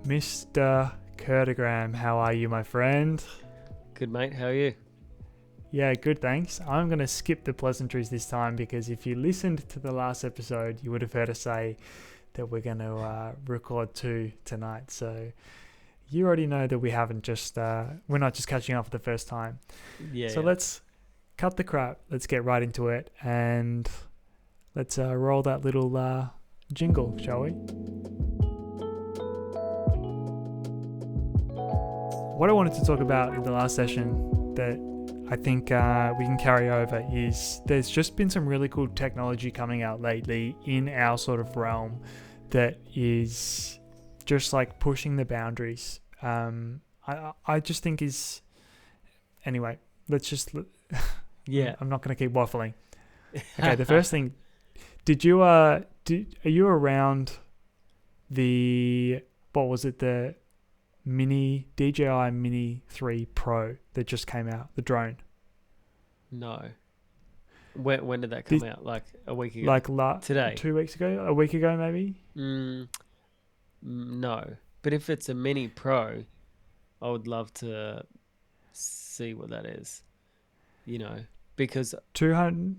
Mr. Kurtogram, how are you, my friend? Good, mate. How are you? Yeah, good, thanks. I'm going to skip the pleasantries this time because if you listened to the last episode, you would have heard us say that we're going to record 2 tonight. So you already know that we haven't just, we're not just catching up for the first time. So let's cut the crap. Let's get right into it and let's roll that little jingle, shall we? What I wanted to talk about in the last session that I think we can carry over is there's just been some really cool technology coming out lately in our sort of realm that is just like pushing the boundaries. I just think is... Anyway, let's just... Yeah. I'm not going to keep waffling. Okay, the first thing... are you around the... What was it? The... DJI Mini 3 Pro that just came out, the drone. No. When did that come out? Like a week ago? Today? 2 weeks ago? A week ago, maybe? No. But if it's a Mini Pro, I would love to see what that is. You know, because... 200...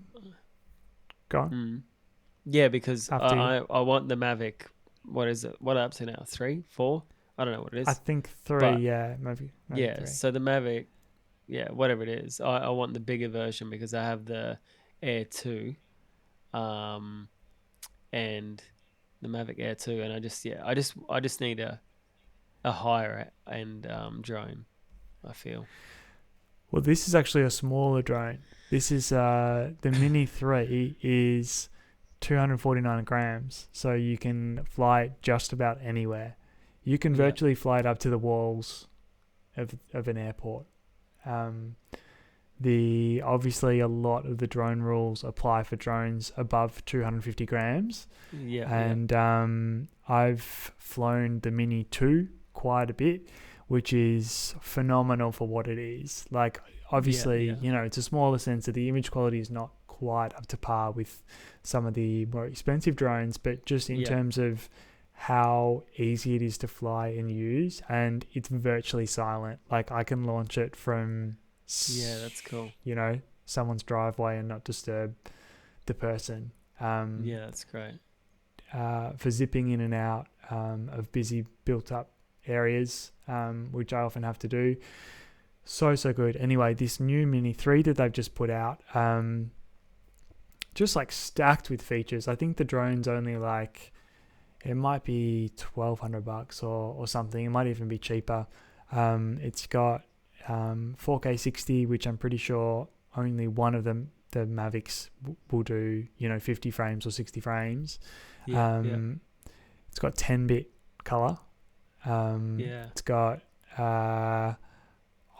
Go on. Yeah, because I want the Mavic. What is it? What are up to now? 3? 4? I don't know what it is. I think 3, yeah, maybe yeah, 3. So the Mavic, yeah, whatever it is, I want the bigger version because I have the Air 2, and the Mavic Air 2, and I just need a higher end drone, I feel. Well, this is actually a smaller drone. This is the Mini 3 is 249 grams, so you can fly it just about anywhere. You can virtually fly it up to the walls of an airport. Obviously a lot of the drone rules apply for drones above 250 grams. I've flown the Mini 2 quite a bit, which is phenomenal for what it is. Like, obviously, you know, it's a smaller sensor. The image quality is not quite up to par with some of the more expensive drones, but just in terms of how easy it is to fly and use, and it's virtually silent. Like, I can launch it from that's cool, you know, someone's driveway and not disturb the person. That's great. For zipping in and out of busy built up areas, which I often have to do. So good. Anyway, this new Mini 3 that they've just put out, just like stacked with features. I think the drone's only like, it might be $1,200 or something. It might even be cheaper. It's got 4K 60, which I'm pretty sure only one of them, the Mavics, will do, you know, 50 frames or 60 frames. It's got 10-bit color. It's got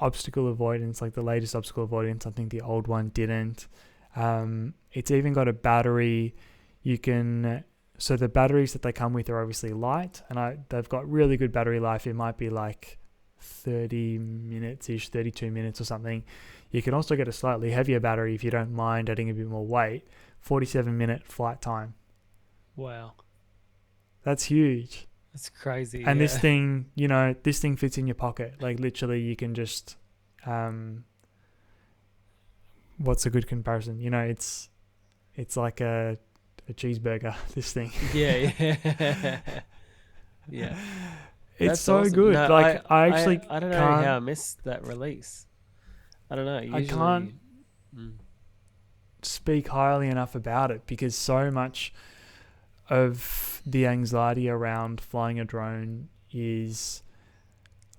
obstacle avoidance, like the latest obstacle avoidance. I think the old one didn't. It's even got a battery. So the batteries that they come with are obviously light, and they've got really good battery life. It might be like 30 minutes-ish, 32 minutes or something. You can also get a slightly heavier battery if you don't mind adding a bit more weight. 47-minute flight time. Wow. That's huge. That's crazy. And this thing, you know, this thing fits in your pocket. Like, literally, you can just... what's a good comparison? You know, it's like a cheeseburger, this thing. Yeah. It's That's so awesome. good. No, like, I don't know how I missed that release. I don't know. Usually, I can't speak highly enough about it because so much of the anxiety around flying a drone is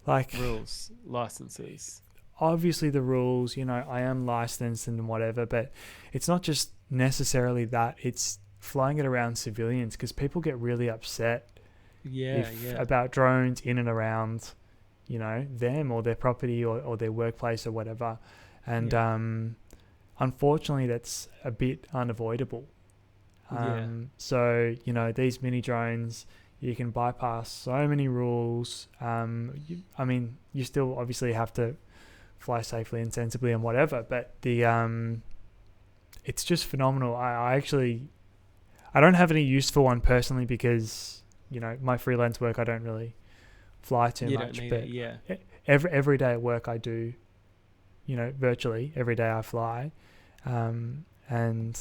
like rules, licenses. Obviously the rules, you know, I am licensed and whatever, but it's not just necessarily that. It's flying it around civilians because people get really upset about drones in and around, you know, them or their property or their workplace or whatever. And unfortunately that's a bit unavoidable. So, you know, these mini drones, you can bypass so many rules. You still obviously have to fly safely and sensibly and whatever. But it's just phenomenal. I don't have any use for one personally because, you know, my freelance work, I don't really fly too much. Don't need but it, yeah. every day at work I do, you know, virtually every day I fly. And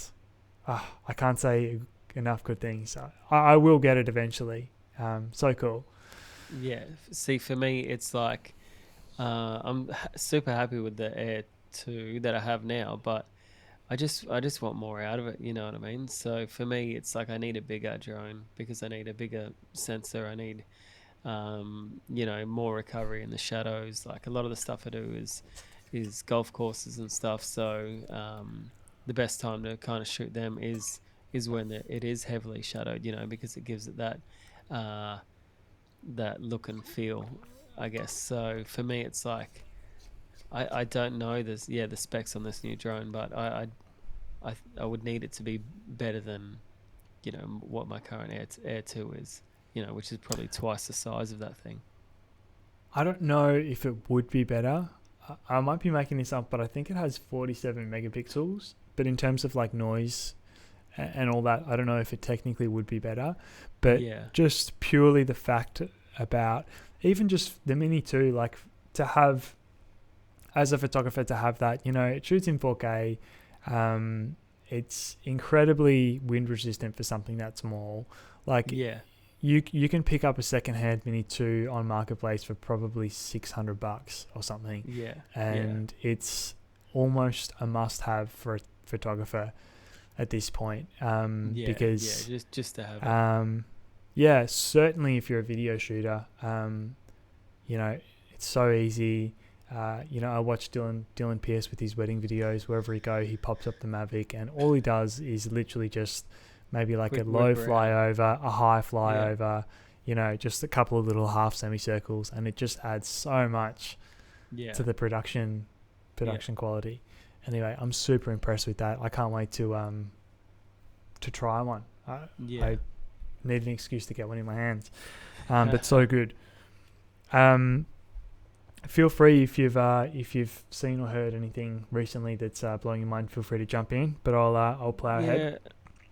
I can't say enough good things. I will get it eventually. So cool. Yeah. See, for me, it's like I'm super happy with the Air 2 that I have now, but I just want more out of it. You know what I mean? So for me, it's like I need a bigger drone because I need a bigger sensor. I need, you know, more recovery in the shadows. Like a lot of the stuff I do is golf courses and stuff. So the best time to kind of shoot them is when it is heavily shadowed. You know, because it gives it that that look and feel, I guess. So for me, it's like I don't know the specs on this new drone, but I would need it to be better than, you know, what my current Air 2 is, you know, which is probably twice the size of that thing. I don't know if it would be better. I might be making this up, but I think it has 47 megapixels. But in terms of like noise and all that, I don't know if it technically would be better. But just purely the fact about even just the Mini 2, like to have, as a photographer, to have that, you know, it shoots in 4K. It's incredibly wind resistant for something that small. Like you can pick up a secondhand Mini 2 on Marketplace for probably $600 or something. And it's almost a must-have for a photographer at this point. Because just to have it. Certainly if you're a video shooter, you know, it's so easy. You know, I watch Dylan Pierce with his wedding videos. Wherever he go, he pops up the Mavic, and all he does is literally just maybe like a low flyover, a high flyover, you know, just a couple of little half semicircles, and it just adds so much to the production quality. Anyway, I'm super impressed with that. I can't wait to try one. I need an excuse to get one in my hands, but so good. Feel free if you've seen or heard anything recently that's blowing your mind. Feel free to jump in, but I'll plow ahead.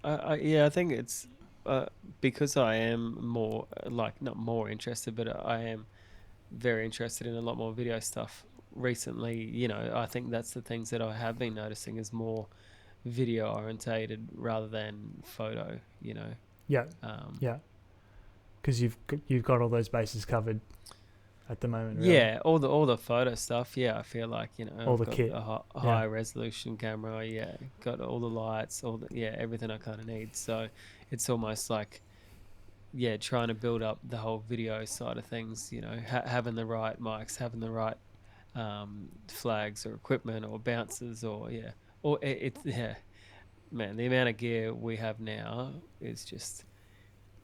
I think it's because I am more not more interested, but I am very interested in a lot more video stuff recently. You know, I think that's the things that I have been noticing is more video orientated rather than photo. You know. Because you've got all those bases covered at the moment. Really. Yeah, all the photo stuff. Yeah, I feel like, you know, all I've the got kit, a high resolution camera. Yeah, got all the lights, everything I kind of need. So it's almost like, trying to build up the whole video side of things. You know, having the right mics, having the right flags or equipment or bouncers man, the amount of gear we have now is just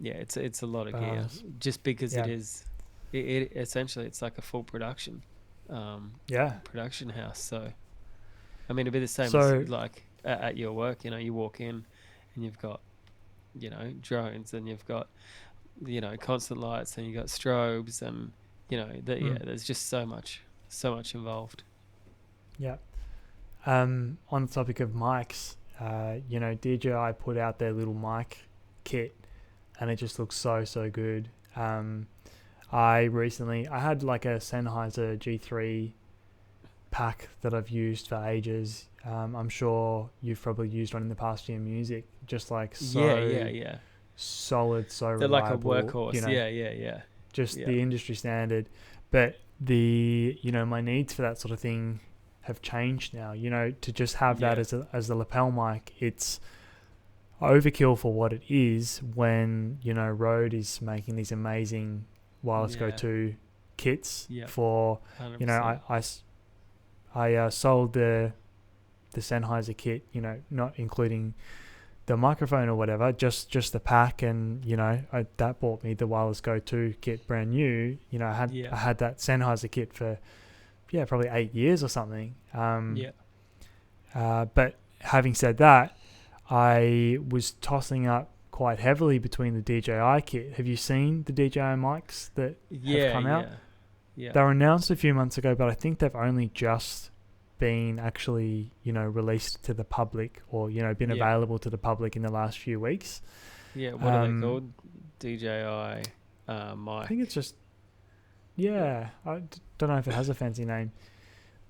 it's a lot of gear just because it is. It essentially it's like a full production production house. So I mean, it'd be the same as like at your work, you know, you walk in and you've got, you know, drones, and you've got, you know, constant lights, and you've got strobes, and, you know, there's just so much involved. On the topic of mics, you know, DJI put out their little mic kit, and it just looks so good. I had like a Sennheiser G3 pack that I've used for ages. I'm sure you've probably used one in the past for your music. Just like solid, so they're reliable. They're like a workhorse. You know, just the industry standard. But my needs for that sort of thing have changed now. You know, to just have that as a lapel mic, it's overkill for what it is. When, you know, Rode is making these amazing wireless go-to kits for 100%. You know, I sold the Sennheiser kit, you know, not including the microphone or whatever, just the pack, and, you know, that bought me the wireless go-to kit brand new. You know, I had that Sennheiser kit for probably 8 years or something. But having said that, I was tossing up quite heavily between the DJI kit. Have you seen the DJI mics that have come out? Yeah. They were announced a few months ago, but I think they've only just been actually, released to the public, or, been Yeah. available to the public in the last few weeks. Yeah. What are they called? DJI I Mic. think it's just, don't know if it has a fancy name,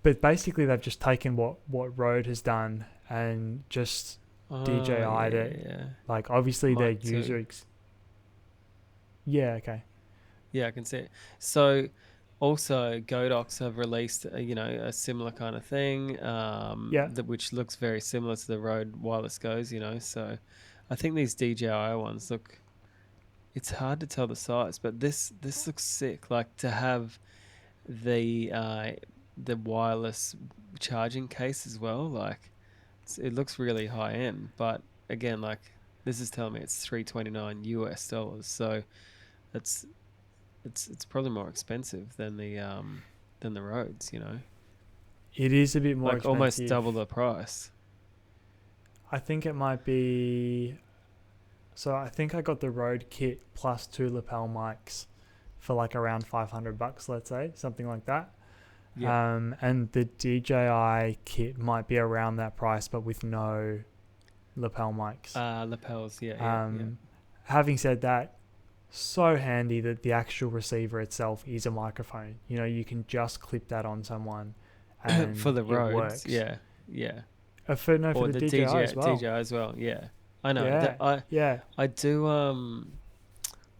but basically they've just taken what Rode has done and just DJI'd it. Yeah. Like, obviously their Mic user 2. yeah, okay. Yeah, I can see it. So also Godox have released a similar kind of thing, Yeah. which looks very similar to the Rode wireless goes, so I think these DJI ones look, it's hard to tell the size, but this looks sick. Like, to have the wireless charging case as well, like it looks really high end, but again, like, this is telling me it's $329, so that's it's probably more expensive than the Rhodes, It is a bit more like almost expensive. double the price. I think it might be. So I think I got the Rode kit plus 2 lapel mics for like around $500, let's say, something like that. Yeah. And the DJI kit might be around that price, but with no lapel mics. Lapels, yeah. Having said that, so handy that the actual receiver itself is a microphone. You can just clip that on someone, and For the it Rhodes, works. yeah. For the DJI as well. DJI as well, yeah. I know. Yeah. I do.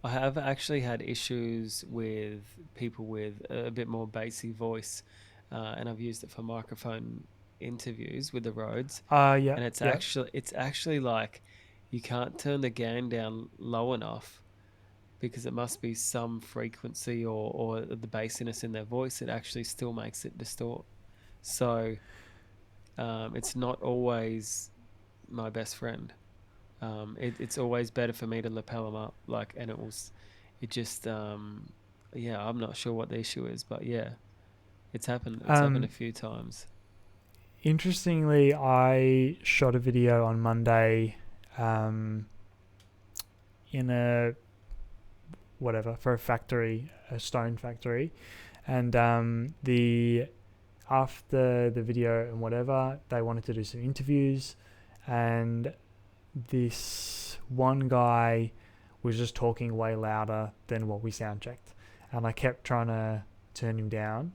I have actually had issues with people with a bit more bassy voice, and I've used it for microphone interviews with the Rhodes. Yeah. And it's actually like you can't turn the gain down low enough, because it must be some frequency or the bassiness in their voice. It actually still makes it distort. So it's not always my best friend. It's always better for me to lapel them up, like, and I'm not sure what the issue is, but yeah, it's happened. It's happened a few times. Interestingly, I shot a video on Monday, in for a factory, a stone factory, and after the video and whatever, they wanted to do some interviews, and this one guy was just talking way louder than what we sound checked, and I kept trying to turn him down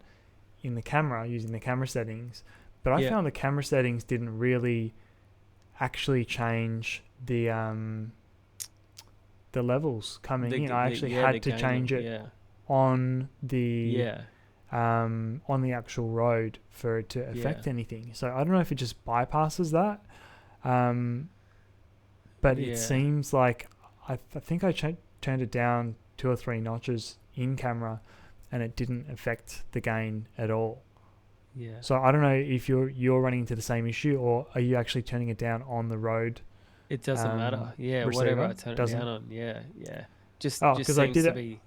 in the camera using the camera settings, but I found the camera settings didn't really actually change the levels coming in. I actually had to change it on the on the actual Rode for it to affect anything. So I don't know if it just bypasses that, but it seems like I think I turned it down 2 or 3 notches in camera, and it didn't affect the gain at all. Yeah. So I don't know if you're running into the same issue, or are you actually turning it down on the Rode? It doesn't matter. Yeah, receiver? whatever I turn it down on. Yeah. Just because I seems did to it. be.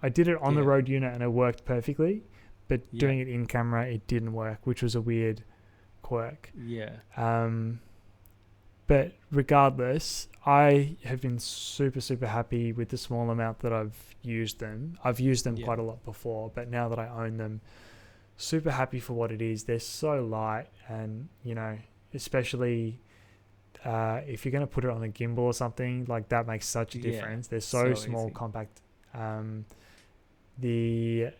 I did it on the Rode unit and it worked perfectly, but doing it in camera, it didn't work, which was a weird quirk. Yeah. But regardless, I have been super, super happy with the small amount that I've used them. I've used them quite a lot before, but now that I own them, super happy for what it is. They're so light, and, especially if you're going to put it on a gimbal or something, like, that makes such a difference. They're so small, easy. Compact. The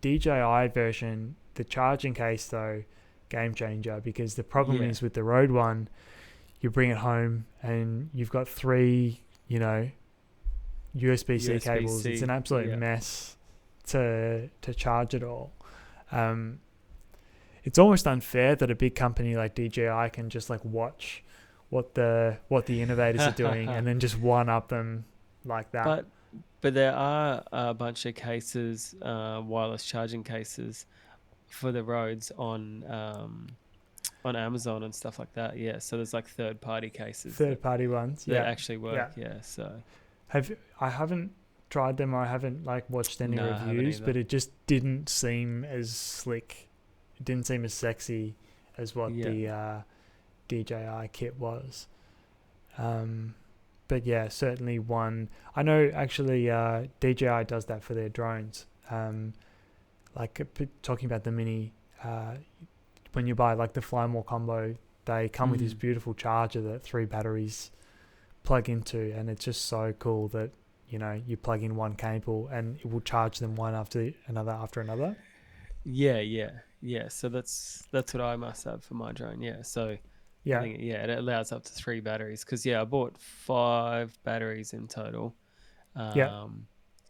DJI version, the charging case, though, game changer, because the problem is with the Rode one, you bring it home and you've got 3, USB-C cables. It's an absolute mess to charge it all. It's almost unfair that a big company like DJI can just like watch what the innovators are doing and then just one up them like that. But there are a bunch of cases, wireless charging cases for the Rhodes on Amazon and stuff like that. Yeah, so there's like third-party cases. Third-party ones. That actually work. Yeah. So I haven't tried them, or I haven't like watched any reviews, but it just didn't seem as slick. It didn't seem as sexy as what the DJI kit was. But yeah, certainly one. I know actually DJI does that for their drones. Like talking about the Mini, when you buy like the Fly More combo, they come with this beautiful charger that 3 batteries plug into, and it's just so cool that, you know, you plug in one cable and it will charge them one after another. Yeah. So that's what I must have for my drone. Yeah. So I Yeah, think it allows up to 3 batteries because I bought 5 batteries in total, yeah,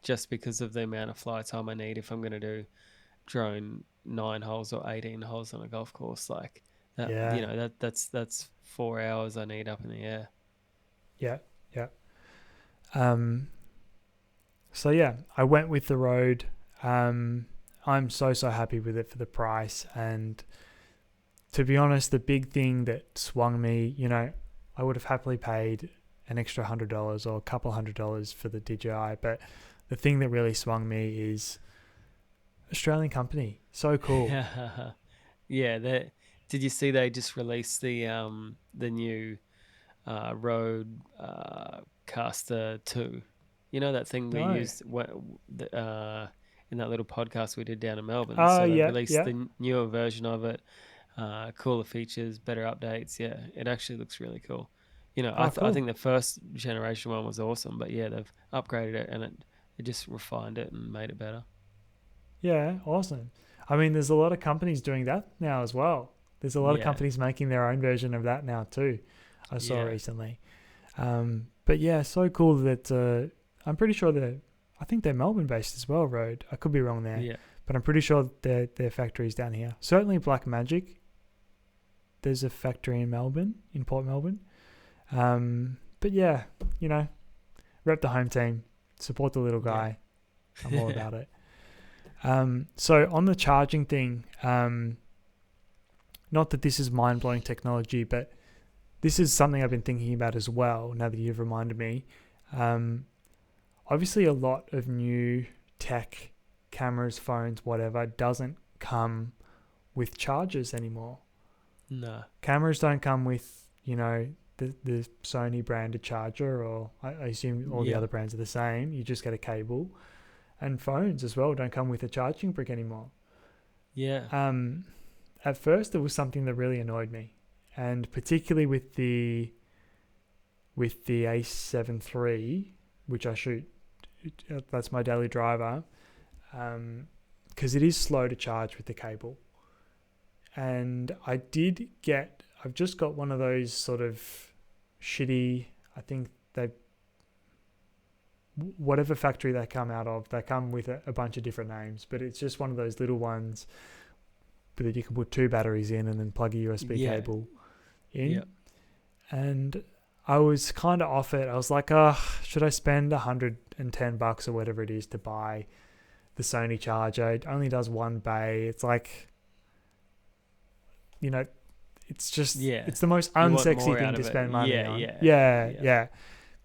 just because of the amount of fly time I need if I'm going to do drone 9 holes or 18 holes on a golf course. Like that, yeah, that's 4 hours I need up in the air. yeah, yeah. So yeah, I went with the Rode. I'm so happy with it for the price, and to be honest, the big thing that swung me, you know, I would have happily paid an extra $100 or a couple $100 for the DJI, but the thing that really swung me is Australian company. So cool. Yeah, did you see they just released the new Rode Caster 2? You know that thing we No. used in that little podcast we did down in Melbourne. Oh, So they've yeah, released yeah. the newer version of it, cooler features, better updates. Yeah, it actually looks really cool. You know, Oh, I cool. think the first generation one was awesome, but yeah, they've upgraded it and it just refined it and made it better. Yeah, awesome. I mean, there's a lot of companies doing that now as well. There's a lot of Yeah, companies making their own version of that now too. I saw yeah, recently. But yeah, so cool that I'm pretty sure I think they're Melbourne based as well, Rode. I could be wrong there, yeah. but I'm pretty sure their factory's down here. Certainly Black Magic. There's a factory in Melbourne, in Port Melbourne. But yeah, you know, rep the home team, support the little Yeah. guy. I'm all about it. So on the charging thing, not that this is mind-blowing technology, but this is something I've been thinking about as well, now that you've reminded me. Obviously, a lot of new tech, cameras, phones, whatever, doesn't come with chargers anymore. No. Cameras don't come with, you know, the Sony branded charger, or I assume all the Yeah. other brands are the same. You just get a cable. And phones as well don't come with a charging brick anymore. Yeah. At first, it was something that really annoyed me, and particularly with the A7 III, which I shoot, that's my daily driver, because it is slow to charge with the cable. And I've just got one of those sort of shitty, I think whatever factory they come out of, they come with a bunch of different names, but it's just one of those little ones that you can put 2 batteries in and then plug a USB cable in. Yeah. And I was kind of off it. I was like, oh, should I spend $110 or whatever it is to buy the Sony charger? It only does 1 bay. It's like, you know, it's just, it's the most unsexy thing to spend money on. Yeah.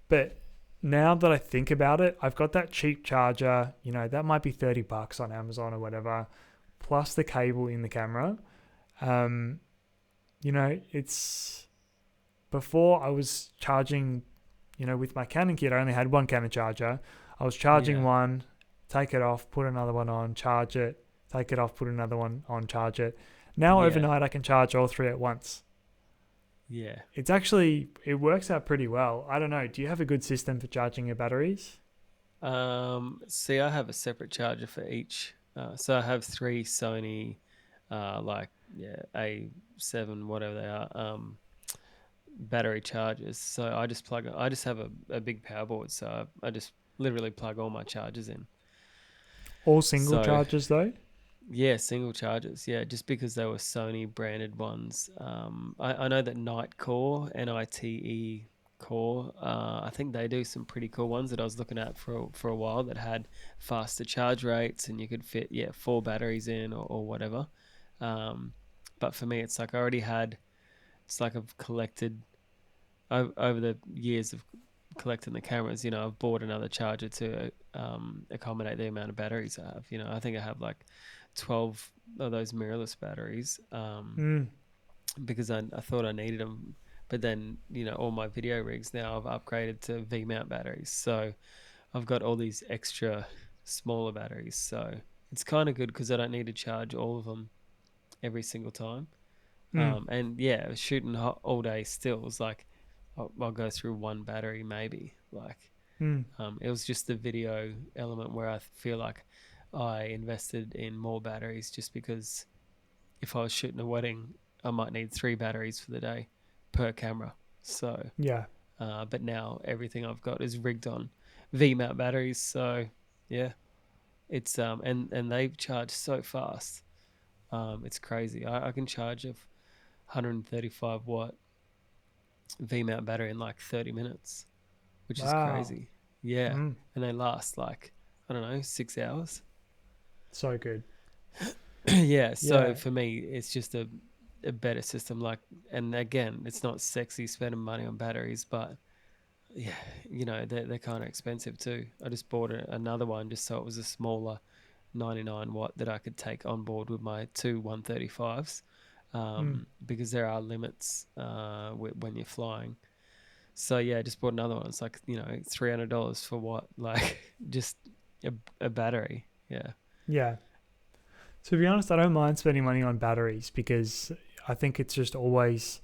But now that I think about it, I've got that cheap charger, you know, that might be $30 on Amazon or whatever, plus the cable in the camera. You know, it's, before I was charging, you know, with my Canon kit, I only had one Canon charger. I was charging one, take it off, put another one on, charge it, take it off, put another one on, charge it. Now overnight I can charge all 3 at once. Yeah. It works out pretty well. I don't know. Do you have a good system for charging your batteries? See, I have a separate charger for each. So I have 3 Sony, A7, whatever they are, battery chargers. So I just have a big power board. So I just literally plug all my chargers in. All single So chargers though? yeah, single chargers. Yeah, just because they were Sony branded ones. I know that Nitecore, NITE Core, I think they do some pretty cool ones that I was looking at for a while that had faster charge rates and you could fit 4 batteries in or whatever. But for me, it's like I've collected over the years of collecting the cameras. You know, I've bought another charger to accommodate the amount of batteries I have. You know, I think I have like 12 of those mirrorless batteries because I thought I needed them. But then, you know, all my video rigs now I've upgraded to V-mount batteries. So I've got all these extra smaller batteries. So it's kind of good because I don't need to charge all of them every single time. Mm. And yeah, shooting all day stills, like I'll go through one battery maybe. Like Mm. it was just the video element where I feel like I invested in more batteries just because if I was shooting a wedding, I might need 3 batteries for the day per camera. So, Yeah. but now everything I've got is rigged on VMAT batteries. So, yeah, it's and they charge so fast. It's crazy. I can charge a 135-watt VMAT battery in like 30 minutes, which is Wow. crazy. Yeah, Mm. and they last like I don't know 6 hours. So good. Yeah, so Yeah. for me, it's just a better system. Like, and again, it's not sexy spending money on batteries, but yeah, they're kind of expensive too. I just bought another one just so it was a smaller 99 watt that I could take on board with my two 135s, Mm. because there are limits when you're flying. So yeah, I just bought another one. It's like $300 for what? Like just a battery. Yeah. Yeah. To be honest, I don't mind spending money on batteries because I think it's just always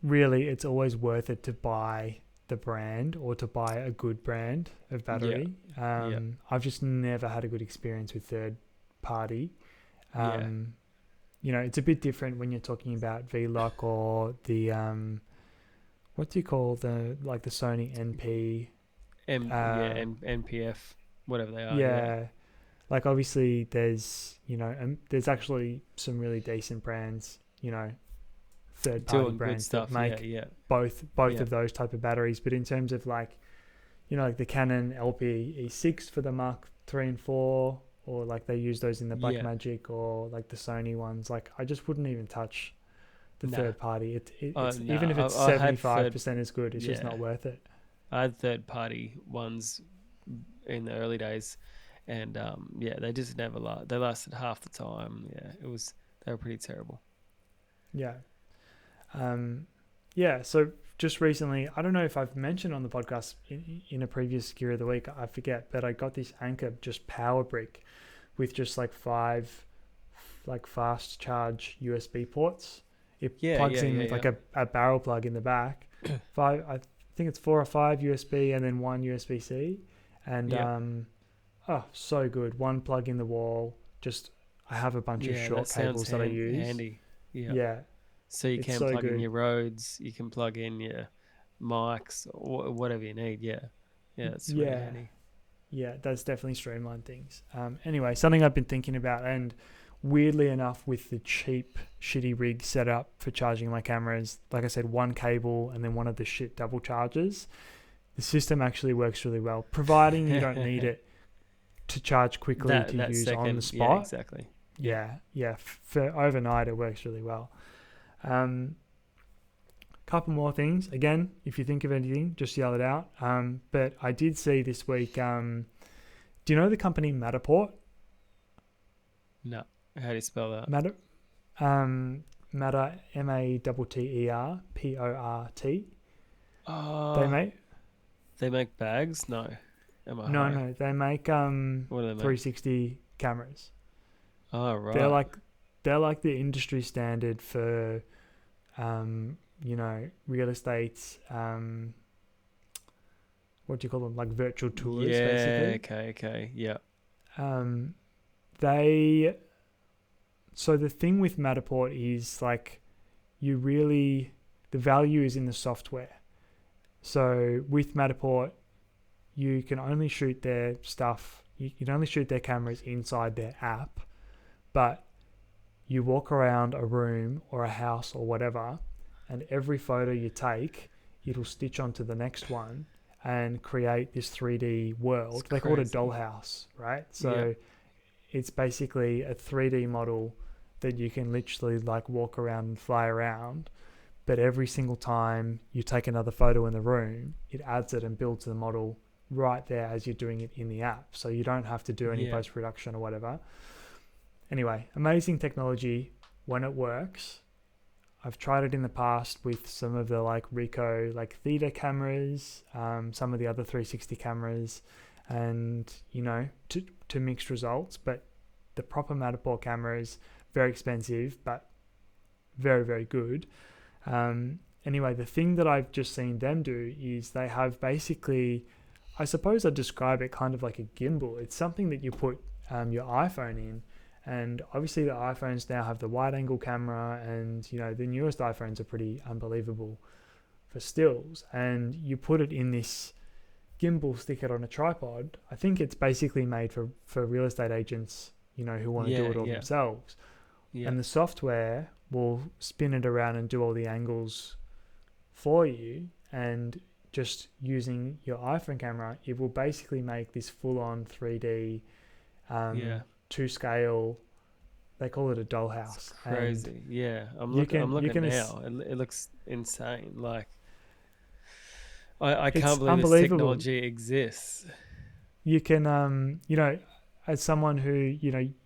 it's always worth it to buy the brand or to buy a good brand of Yeah. battery. Yeah. I've just never had a good experience with third party. Yeah. It's a bit different when you're talking about VLOC or the what do you call the Sony NP? NPF, whatever they are. Yeah. Yeah, like obviously there's actually some really decent brands, third party Doing good brands that stuff. Yeah. make Yeah. both Yeah. of those type of batteries. But in terms of like the Canon LP E6 for the Mark 3 and 4, or like they use those in the Yeah. Blackmagic, or like the Sony ones, like I just wouldn't even touch the Nah. third party. It's No. even if it's I had 75% as good, it's just Yeah. not worth it. I had third party ones in the early days, and yeah, they just never last. They lasted half the time. Yeah, they were pretty terrible. Yeah. Yeah, so just recently, I don't know if I've mentioned on the podcast in a previous Gear of the Week, I forget, but I got this Anker just power brick with just like 5 like fast charge USB ports. It Yeah. plugs Yeah. in Yeah. with Yeah. like a barrel plug in the back. I think it's 4 or 5 USB and then 1 USB-C. And Yeah. so good. One plug in the wall. Just I have a bunch of Yeah. That short sounds cables that I use. handy. Yeah. Yeah, So you it's can so plug in good. your roads, you can plug in your mics, or whatever you need. Yeah, yeah, it's really Yeah. handy. Yeah, that's definitely streamlined things. Anyway, something I've been thinking about, and weirdly enough, with the cheap, shitty rig setup for charging my cameras, like I said, one cable and then one of the shit double chargers, the system actually works really well, providing you don't need it to charge quickly to that use on the second, yeah, spot. exactly. Yeah. For overnight, it works really well. Couple more things. Again, if you think of anything, just yell it out. But I did see this week. Do you know the company Madaport? No, how do you spell that? Matter, Matter MATTERPORT. Oh, they make bags? No, am I high? No, they make What do they make? 360 cameras. Oh, right. They're like the industry standard for real estate, what do you call them, like virtual tours, Yeah. basically. Okay. Yeah. So the thing with Matterport is like the value is in the software. So with Matterport, you can only shoot their stuff, you can only shoot their cameras inside their app, but you walk around a room or a house or whatever, and every photo you take, it'll stitch onto the next one and create this 3D world. They call it a dollhouse, right? So it's basically a 3D model that you can literally like walk around and fly around. But every single time you take another photo in the room, it adds it and builds the model right there as you're doing it in the app. So you don't have to do any post-production or whatever. Anyway, amazing technology when it works. I've tried it in the past with some of the like Ricoh like Theta cameras, some of the other 360 cameras, and to mixed results. But the proper madaport camera is very expensive, but very, very good. Anyway, the thing that I've just seen them do is they have basically, I suppose I'd describe it kind of like a gimbal. It's something that you put your iPhone in, and obviously the iPhones now have the wide angle camera, and the newest iPhones are pretty unbelievable for stills, and you put it in this gimbal, stick it on a tripod. I think it's basically made for real estate agents, who want to do it all themselves. Yeah. And the software will spin it around and do all the angles for you, and just using your iPhone camera, it will basically make this full-on 3D to scale. They call it a dollhouse. It's crazy. And I'm looking now. It looks insane. Like, I can't believe this technology exists. You can, as someone who,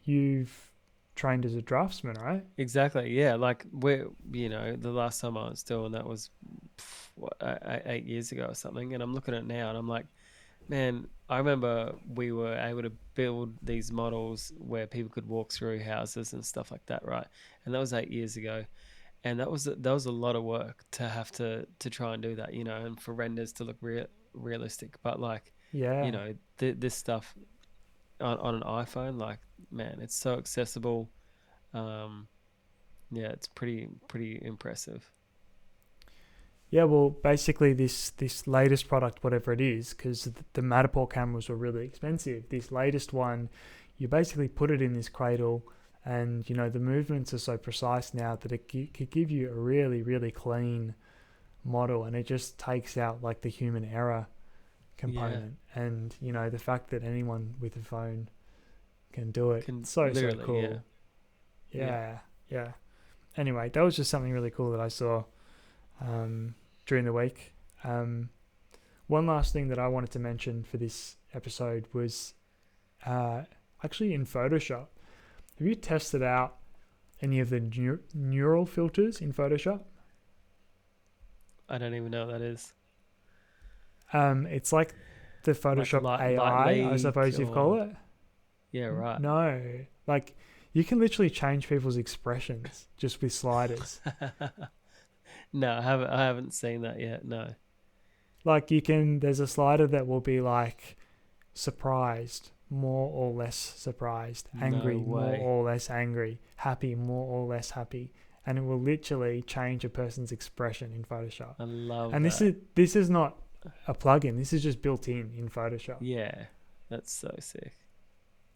you've trained as a draftsman, right? Exactly. Yeah. Like, the last time I was still, and that was 8 years ago or something. And I'm looking at it now and I'm like, man, I remember we were able to build these models where people could walk through houses and stuff like that, right? And that was 8 years ago. And that was a lot of work to have to try and do that, and for renders to look realistic. But like, this stuff on an iPhone, like, man, it's so accessible. It's pretty impressive. Yeah, well, basically this latest product, whatever it is, because the madaport cameras were really expensive. This latest one, you basically put it in this cradle, and the movements are so precise now that it could give you a really, really clean model, and it just takes out like the human error component. And the fact that anyone with a phone can do it, so cool. Yeah. Anyway, that was just something really cool that I saw during the week. One last thing that I wanted to mention for this episode was actually in Photoshop. Have you tested out any of the neural filters in Photoshop? I don't even know what that is. It's like the Photoshop like AI, I suppose you'd call it. Yeah, right. No, like you can literally change people's expressions just with sliders. No, I haven't seen that yet. No. Like there's a slider that will be like surprised, more or less surprised, angry, more or less angry, happy, more or less happy, and it will literally change a person's expression in Photoshop. I love that. And this is not a plugin. This is just built in Photoshop. Yeah, that's so sick.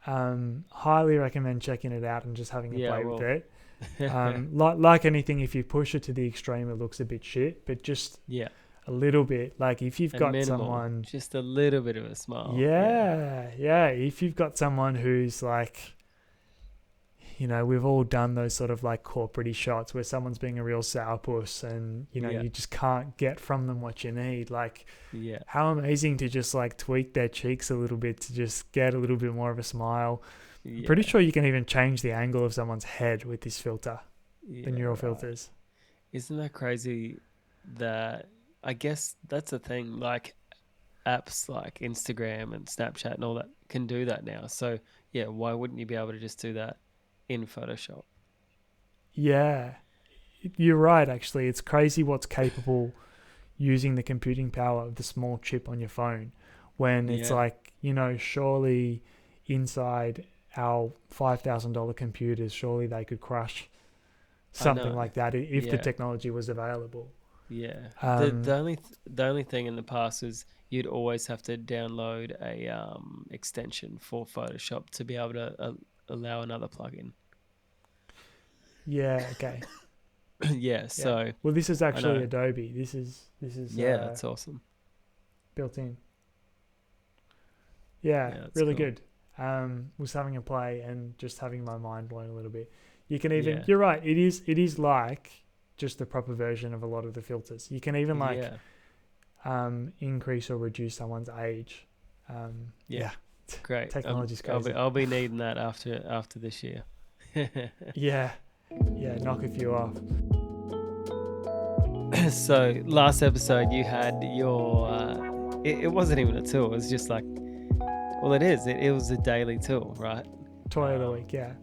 Highly recommend checking it out and just having a play with it. Like anything, if you push it to the extreme, it looks a bit shit, but just a little bit. Like if you've got someone, just a little bit of a smile. If you've got someone who's like, we've all done those sort of like corporate-y shots where someone's being a real sourpuss, and you just can't get from them what you need. Like, how amazing to just like tweak their cheeks a little bit to just get a little bit more of a smile. I'm pretty sure you can even change the angle of someone's head with this filter, the neural filters. Isn't that crazy? That I guess that's the thing. Like apps like Instagram and Snapchat and all that can do that now. So why wouldn't you be able to just do that in Photoshop? Yeah, you're right. Actually, it's crazy what's capable using the computing power of the small chip on your phone. When it's like, surely inside our $5,000 computers, surely they could crush something like that if the technology was available. Yeah. The only thing in the past is you'd always have to download a extension for Photoshop to be able to allow another plugin. Yeah. Okay. So. Well, this is actually Adobe. This is. That's awesome. Built in. Yeah, really cool. Good. Was having a play and just having my mind blown a little bit. You can even. You're right. It is like just the proper version of a lot of the filters. You can even increase or reduce someone's age. Great. Technology's crazy. I'll be needing that after this year. Yeah, knock a few off. So last episode you had your it wasn't even a tool, it was just like Well, it is. It was a daily tool, right? Toy of the week, yeah.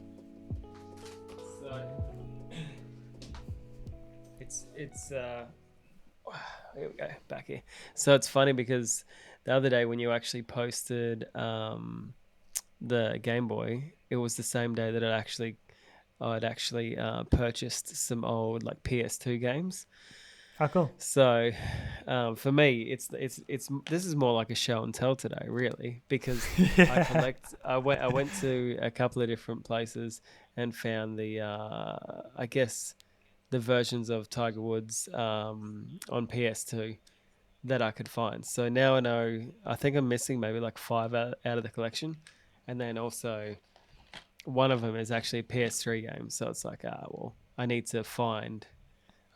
So it's here we go, back here. So it's funny because the other day when you actually posted the Game Boy, it was the same day that I'd actually purchased some old like PS2 games. How cool. So for me, it's this is more like a show and tell today, really, because Yeah. I went to a couple of different places and found the I guess the versions of Tiger Woods on PS2 that I could find. So now I know. I think I'm missing maybe like 5 out of the collection, and then also one of them is actually a PS3 game. So it's like, well, I need to find.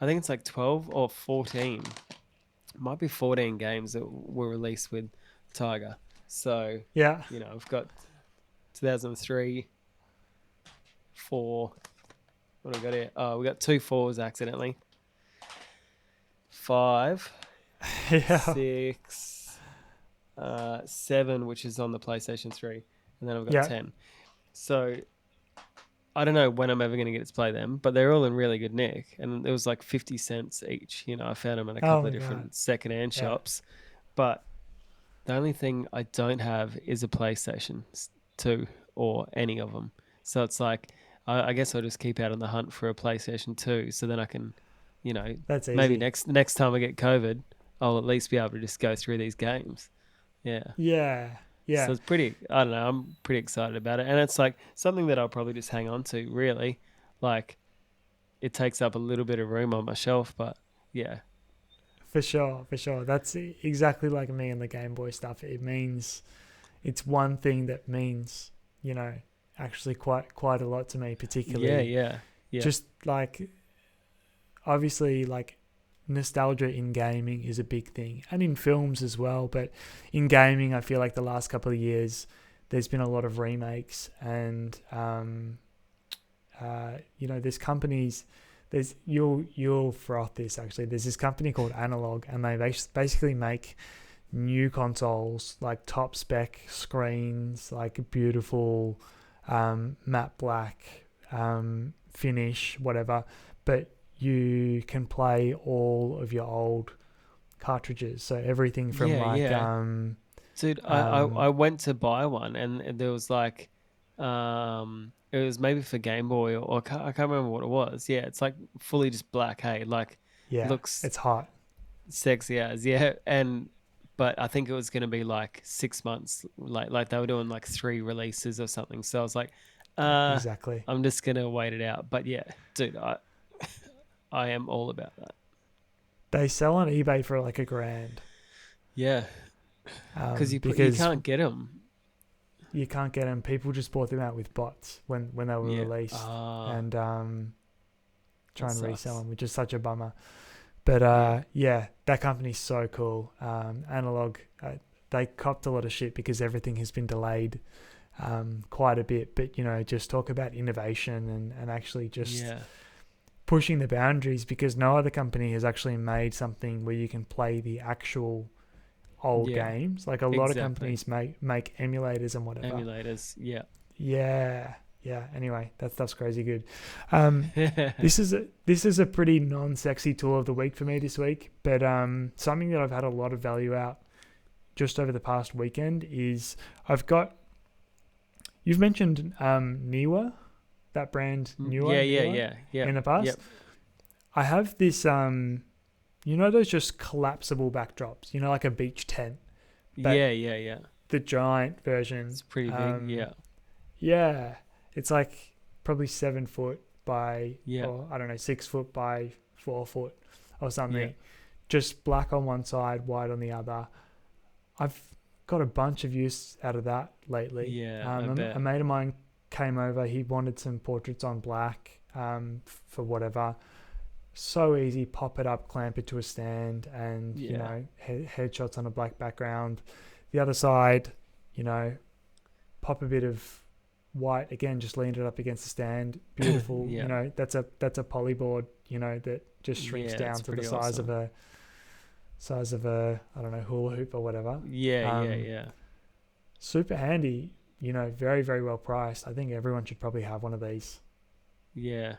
I think it's like 12 or 14. It might be 14 games that were released with Tiger. So Yeah. I've got 2003, 4. What do we got here? Oh, we got 2 fours accidentally. 5, Yeah. 6, 7, which is on the PlayStation 3, and then I've got Yeah. 10. So I don't know when I'm ever going to get to play them, but they're all in really good nick, and it was like 50 cents each. I found them in a couple of different secondhand shops, but the only thing I don't have is a PlayStation 2 or any of them. So it's like I guess I'll just keep out on the hunt for a PlayStation 2, so then I can, That's easy. maybe next time I get COVID, I'll at least be able to just go through these games. Yeah. Yeah. Yeah. So it's pretty, I don't know, I'm pretty excited about it. And it's like something that I'll probably just hang on to, really. Like, it takes up a little bit of room on my shelf, but yeah. For sure. That's exactly like me and the Game Boy stuff. It's one thing that means, actually quite a lot to me, particularly. Yeah. Just like, obviously, like, nostalgia in gaming is a big thing, and in films as well, but in gaming I feel like the last couple of years there's been a lot of remakes, and there's companies, you'll froth this, actually. There's this company called Analog, and they basically make new consoles, like top spec screens, like beautiful matte black finish, whatever, but you can play all of your old cartridges. So everything from dude, I went to buy one, and there was like it was maybe for Game Boy, or I can't remember what it was. Yeah, it's like fully just black. Hey, like, looks it's hot, sexy as, but I think it was going to be like 6 months, like they were doing like 3 releases or something. So I was like, exactly. I'm just gonna wait it out. But yeah, dude, I am all about that. They sell on eBay for like $1,000. Yeah, because you can't get them. You can't get them. People just bought them out with bots when they were released, and try and resell them, which is such a bummer. But that company's so cool. Analog, they copped a lot of shit because everything has been delayed quite a bit. But just talk about innovation and actually just pushing the boundaries, because no other company has actually made something where you can play the actual old games. Like a lot of companies make emulators and whatever. Yeah. Anyway, that stuff's crazy good. This is a pretty non-sexy tool of the week for me this week, but something that I've had a lot of value out just over the past weekend is you've mentioned Neewer, that brand Neewer. Yeah. In the past. Yep. I have this those just collapsible backdrops, like a beach tent. Yeah. The giant version. It's pretty big, Yeah. It's like probably 7 foot by, or I don't know, 6 foot by 4 foot or something. Yeah. Just black on one side, white on the other. I've got a bunch of use out of that lately. Yeah, a mate of mine came over. He wanted some portraits on black for whatever. So easy. Pop it up, clamp it to a stand, and headshots on a black background. The other side, pop a bit of white again, just leaned it up against the stand. Beautiful. That's a polyboard, that just shrinks down to the size of a I don't know, hula hoop or whatever. Yeah. super handy, very, very well priced. I think everyone should probably have one of these. Yeah,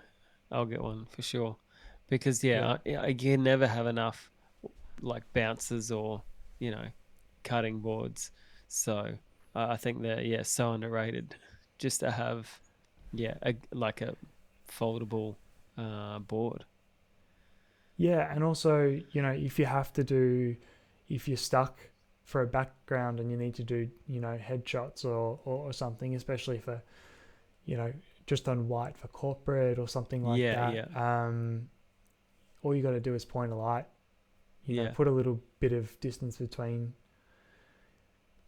I'll get one for sure. Because Yeah. I can never have enough like bouncers or, you know, cutting boards. So I think they're so underrated. Just to have like a foldable board. Yeah, and also, if you're stuck for a background and you need to do, headshots or something, especially for, you know, just on white for corporate or something like Yeah, that. yeah, All you got to do is point a light, yeah, put a little bit of distance between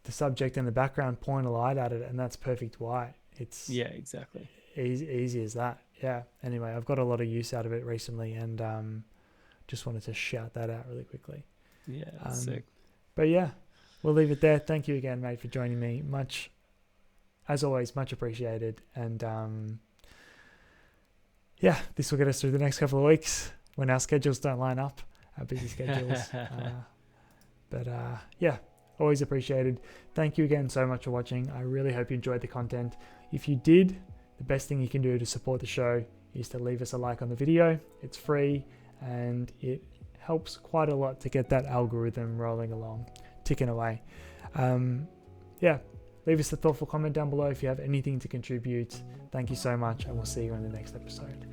the subject and the background, point a light at it, and that's perfect white. It's yeah, exactly. easy as that. Yeah. Anyway, I've got a lot of use out of it recently, and just wanted to shout that out really quickly. Yeah, that's sick. But yeah, we'll leave it there. Thank you again, mate, for joining me. As always, much appreciated. And this will get us through the next couple of weeks when our schedules don't line up, our busy schedules. But always appreciated. Thank you again so much for watching. I really hope you enjoyed the content. If you did, the best thing you can do to support the show is to leave us a like on the video. It's free and it helps quite a lot to get that algorithm rolling along, ticking away. Leave us a thoughtful comment down below if you have anything to contribute. Thank you so much, and we'll see you in the next episode.